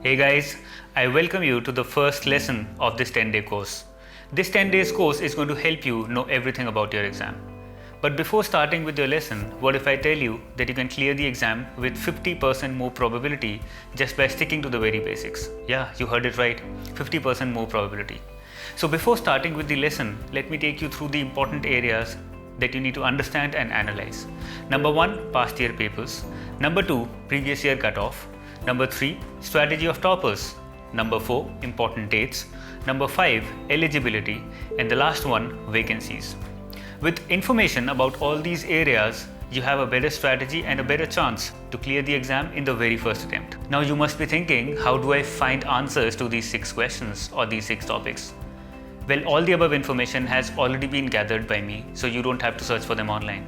Hey guys, I welcome you to the first lesson of this 10-day course. This 10 days course is going to help you know everything about your exam. But before starting with your lesson, what if I tell you that you can clear the exam with 50% more probability just by sticking to the very basics? Yeah, you heard it right, 50% more probability. So before starting with the lesson, let me take you through the important areas that you need to understand and analyze. Number 1, past year papers. Number 2, previous year cutoff. Number 3, strategy of toppers. Number 4, important dates. Number 5, eligibility. And the last one, vacancies. With information about all these areas, you have a better strategy and a better chance to clear the exam in the very first attempt. Now you must be thinking, how do I find answers to these 6 questions or these 6 topics? Well, all the above information has already been gathered by me, so you don't have to search for them online.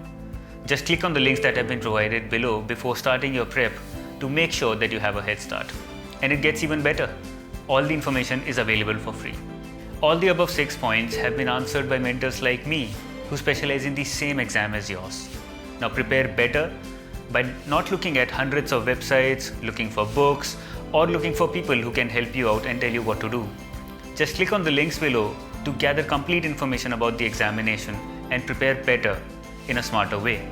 Just click on the links that have been provided below before starting your prep to make sure that you have a head start. And it gets even better. All the information is available for free. All the above 6 points have been answered by mentors like me who specialize in the same exam as yours. Now prepare better by not looking at hundreds of websites, looking for books, or looking for people who can help you out and tell you what to do. Just click on the links below to gather complete information about the examination and prepare better in a smarter way.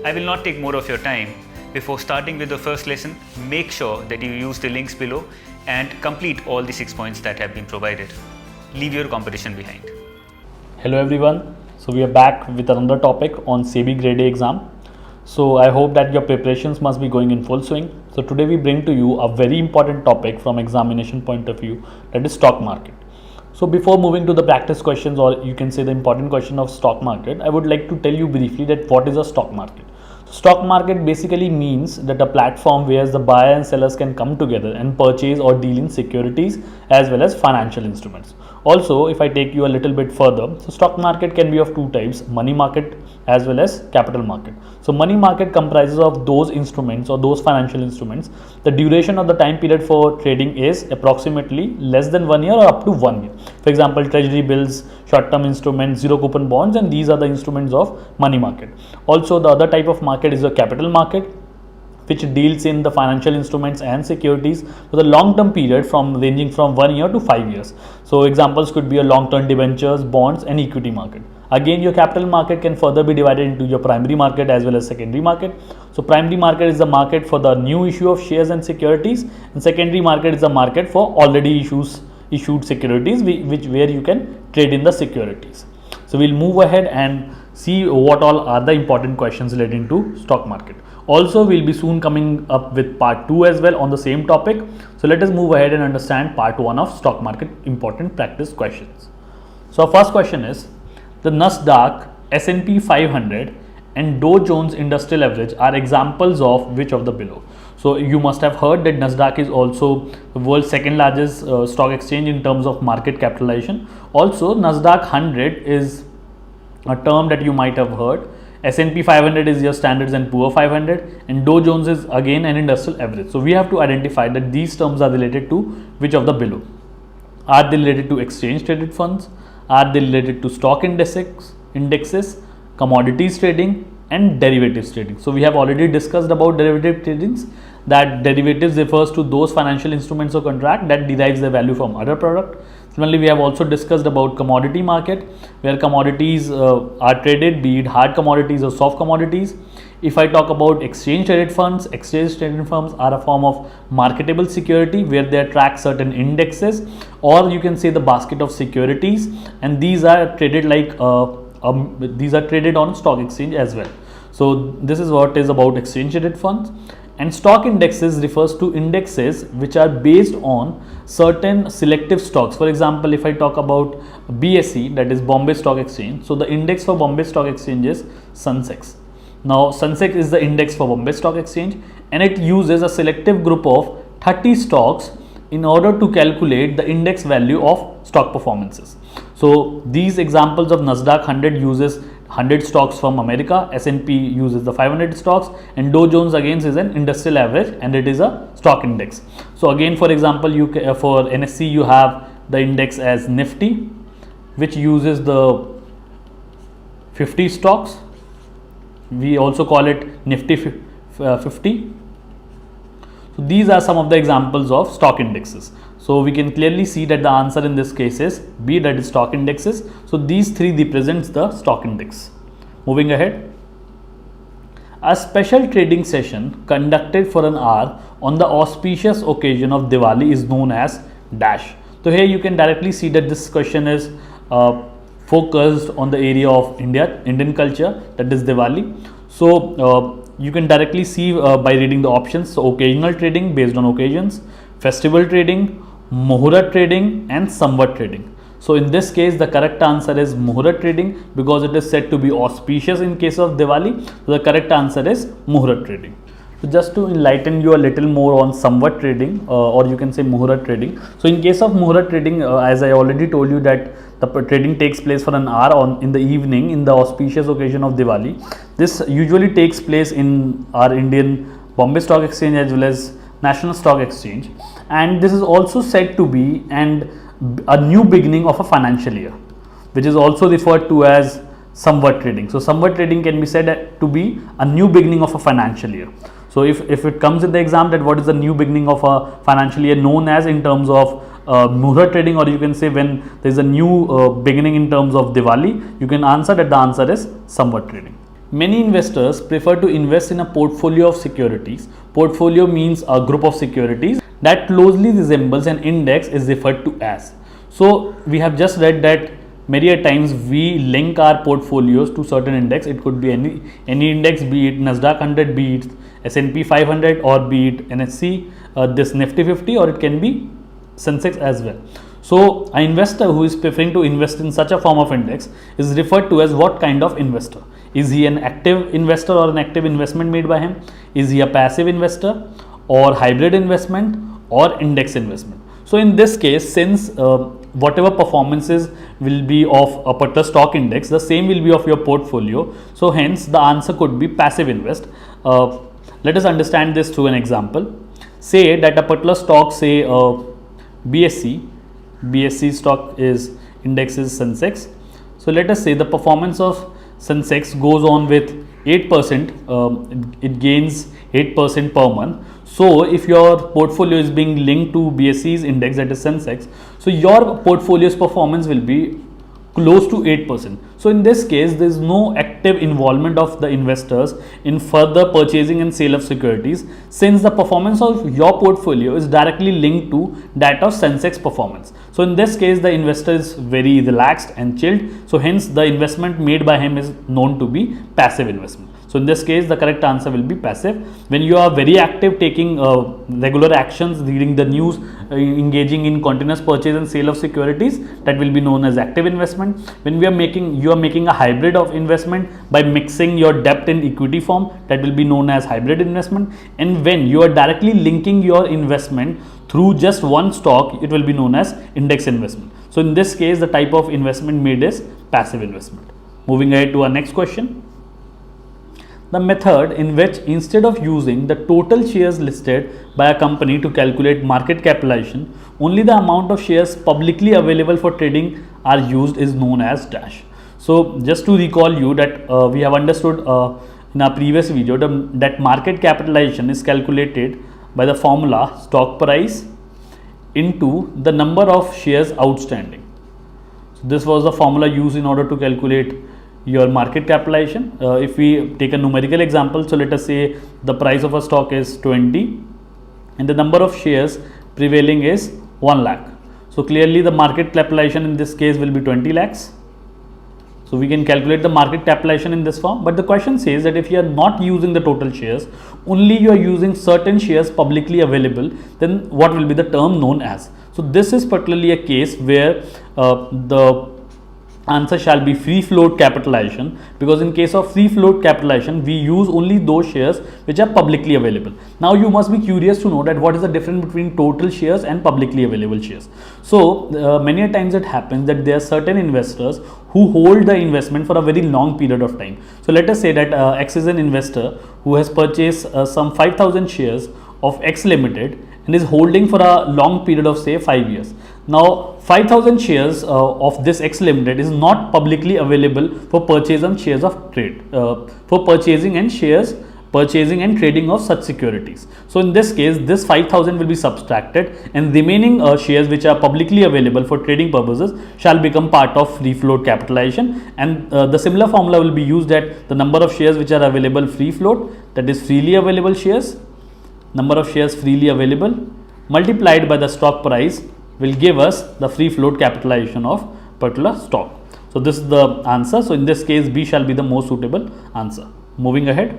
I will not take more of your time. Before starting with the first lesson, make sure that you use the links below and complete all the 6 points that have been provided. Leave your competition behind. Hello everyone. So we are back with another topic on SEBI Grade A exam. So I hope that your preparations must be going in full swing. So today we bring to you a very important topic from examination point of view, that is stock market. So before moving to the practice questions, or you can say the important question of stock market, I would like to tell you briefly that what is a stock market. Stock market basically means that a platform where the buyer and sellers can come together and purchase or deal in securities as well as financial instruments. Also, if I take you a little bit further, so stock market can be of 2 types, money market as well as capital market. So money market comprises of those instruments or those financial instruments. The duration of the time period for trading is approximately less than 1 year or up to 1 year. For example, treasury bills, short-term instruments, zero coupon bonds, and these are the instruments of money market. Also, the other type of market is a capital market, which deals in the financial instruments and securities for the long-term period ranging from 1 year to 5 years. So examples could be a long-term debentures, bonds, and equity market. Again, your capital market can further be divided into your primary market as well as secondary market. So primary market is the market for the new issue of shares and securities, and secondary market is the market for already issued securities, where you can trade in the securities. So we'll move ahead and see what all are the important questions relating to stock market. Also, we'll be soon coming up with part 2 as well on the same topic. So let us move ahead and understand part 1 of stock market important practice questions. So our first question is, the Nasdaq, S&P 500 and Dow Jones Industrial Average are examples of which of the below? So you must have heard that Nasdaq is also the world's second largest stock exchange in terms of market capitalization. Also, Nasdaq 100 is a term that you might have heard. S&P 500 is your Standards and Poor 500, and Dow Jones is again an industrial average. So we have to identify that these terms are related to which of the below. Are they related to exchange traded funds? Are they related to stock indexes, commodities trading, and derivatives trading? So we have already discussed about derivative tradings, that derivatives refers to those financial instruments or contract that derives their value from other product. Similarly, we have also discussed about commodity market, where commodities are traded, be it hard commodities or soft commodities. If I talk about exchange traded funds are a form of marketable security where they attract certain indexes, or you can say the basket of securities, and these are traded these are traded on stock exchange as well. So this is what is about exchange traded funds. And stock indexes refers to indexes which are based on certain selective stocks. For example, if I talk about BSE, that is Bombay Stock Exchange, so the index for Bombay Stock Exchange is Sensex. Now Sensex is the index for Bombay Stock Exchange, and it uses a selective group of 30 stocks in order to calculate the index value of stock performances. So these examples of Nasdaq 100 uses 100 stocks from America, S&P uses the 500 stocks, and Dow Jones again is an industrial average and it is a stock index. So again, for example, for NSE you have the index as Nifty, which uses the 50 stocks. We also call it Nifty 50. So these are some of the examples of stock indexes. So we can clearly see that the answer in this case is B, that is stock indexes. So these three represents the stock index. Moving ahead. A special trading session conducted for an hour on the auspicious occasion of Diwali is known as dash. So here you can directly see that this question is focused on the area of Indian culture, that is Diwali. So you can directly see by reading the options. So occasional trading based on occasions, festival trading, Muhurat trading and Samvat trading. So in this case the correct answer is Muhurat trading because it is said to be auspicious in case of Diwali. So the correct answer is Muhurat trading. So just to enlighten you a little more on Samvat trading or you can say Muhurat trading. So in case of Muhurat trading, as I already told you that the trading takes place for an hour in the evening in the auspicious occasion of Diwali. This usually takes place in our Indian Bombay Stock Exchange as well as National Stock Exchange, and this is also said to be a new beginning of a financial year, which is also referred to as Samvat trading. So Samvat trading can be said to be a new beginning of a financial year. So if it comes in the exam that what is the new beginning of a financial year known as in terms of Muhurat trading, or you can say when there is a new beginning in terms of Diwali, you can answer that the answer is Samvat trading. Many investors prefer to invest in a portfolio of securities. Portfolio means a group of securities that closely resembles an index is referred to as. So we have just read that many a times we link our portfolios to certain index. It could be any index, be it Nasdaq 100, be it S&P 500, or be it NSE, this Nifty 50, or it can be Sensex as well. So an investor who is preferring to invest in such a form of index is referred to as what kind of investor? Is he an active investor or an active investment made by him? Is he a passive investor or hybrid investment or index investment? So in this case, since whatever performances will be of a particular stock index, the same will be of your portfolio. So hence the answer could be passive invest. Let us understand this through an example. Say that a particular stock, say BSE stock is index is Sensex. So let us say the performance of Sensex goes on with 8%, it gains 8% per month. So if your portfolio is being linked to BSE's index, that is Sensex, so your portfolio's performance will be close to 8%. So in this case, there is no active involvement of the investors in further purchasing and sale of securities, since the performance of your portfolio is directly linked to that of Sensex performance. So in this case, the investor is very relaxed and chilled. So hence the investment made by him is known to be passive investment. So in this case, the correct answer will be passive. When you are very active, taking regular actions, reading the news, engaging in continuous purchase and sale of securities, that will be known as active investment. When you are making a hybrid of investment by mixing your debt and equity form, that will be known as hybrid investment. And when you are directly linking your investment through just one stock, it will be known as index investment. So in this case, the type of investment made is passive investment. Moving ahead to our next question. The method in which instead of using the total shares listed by a company to calculate market capitalization, only the amount of shares publicly available for trading are used is known as dash. So just to recall you that we have understood in our previous video that market capitalization is calculated by the formula stock price into the number of shares outstanding. So this was the formula used in order to calculate your market capitalization. If we take a numerical example, so let us say the price of a stock is 20 and the number of shares prevailing is 1 lakh. So clearly the market capitalization in this case will be 20 lakhs. So we can calculate the market capitalization in this form, but the question says that if you are not using the total shares, only you are using certain shares publicly available, then what will be the term known as? So this is particularly a case where the answer shall be free float capitalization, because in case of free float capitalization we use only those shares which are publicly available. Now you must be curious to know that what is the difference between total shares and publicly available shares. So many a times it happens that there are certain investors who hold the investment for a very long period of time. So let us say that X is an investor who has purchased some 5,000 shares of X Limited and is holding for a long period of say 5 years. Now 5,000 shares of this X Limited is not publicly available for purchase and shares of trade, for purchasing and shares purchasing and trading of such securities. So in this case, this 5,000 will be subtracted, and remaining shares which are publicly available for trading purposes shall become part of free float capitalization, and the similar formula will be used at the number of shares which are available free float, that is freely available shares, number of shares freely available multiplied by the stock price will give us the free float capitalization of particular stock. So this is the answer. So in this case, B shall be the most suitable answer. Moving ahead,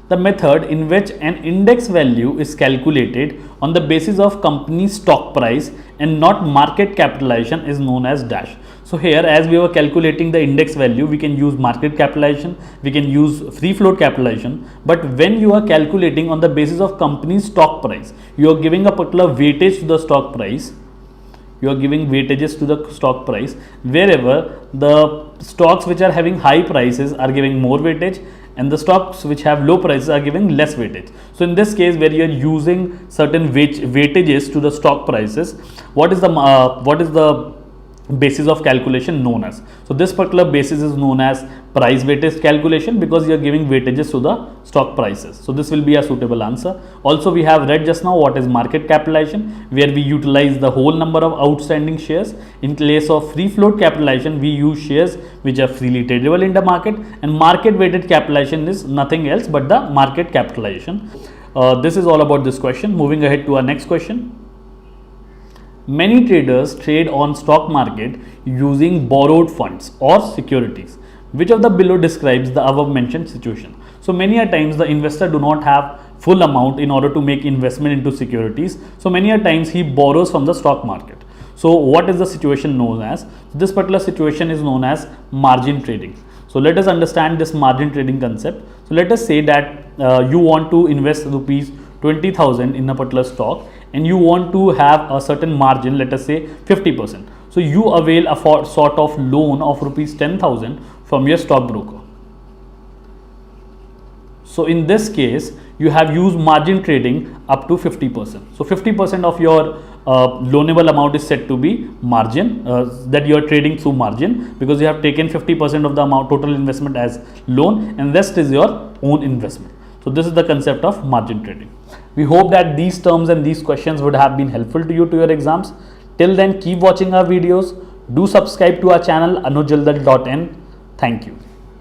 the method in which an index value is calculated on the basis of company's stock price and not market capitalization is known as dash. So here, as we were calculating the index value, we can use market capitalization, we can use free float capitalization, but when you are calculating on the basis of company's stock price, you are giving a particular weightage to the stock price, you are giving weightages to the stock price, wherever the stocks which are having high prices are giving more weightage and the stocks which have low prices are giving less weightage. So in this case, where you are using certain weightages to the stock prices, what is the basis of calculation known as? So this particular basis is known as price weightage calculation, because you are giving weightages to the stock prices. So this will be a suitable answer. Also, we have read just now what is market capitalization, where we utilize the whole number of outstanding shares. In place of free float capitalization, we use shares which are freely tradable in the market, and market weighted capitalization is nothing else but the market capitalization. This is all about this question. Moving ahead to our next question. Many traders trade on stock market using borrowed funds or securities. Which of the below describes the above mentioned situation? So many a times the investor do not have full amount in order to make investment into securities. So many a times he borrows from the stock market. So what is the situation known as? This particular situation is known as margin trading. So let us understand this margin trading concept. So let us say that you want to invest rupees 20,000 in a particular stock, and you want to have a certain margin, let us say 50%. So you avail a sort of loan of rupees 10,000 from your stockbroker. So in this case, you have used margin trading up to 50%. So 50% of your loanable amount is said to be margin, that you are trading through margin, because you have taken 50% of the amount total investment as loan, and rest is your own investment. So this is the concept of margin trading. We hope that these terms and these questions would have been helpful to you to your exams. Till then, keep watching our videos. Do subscribe to our channel anujjindal.in. Thank you.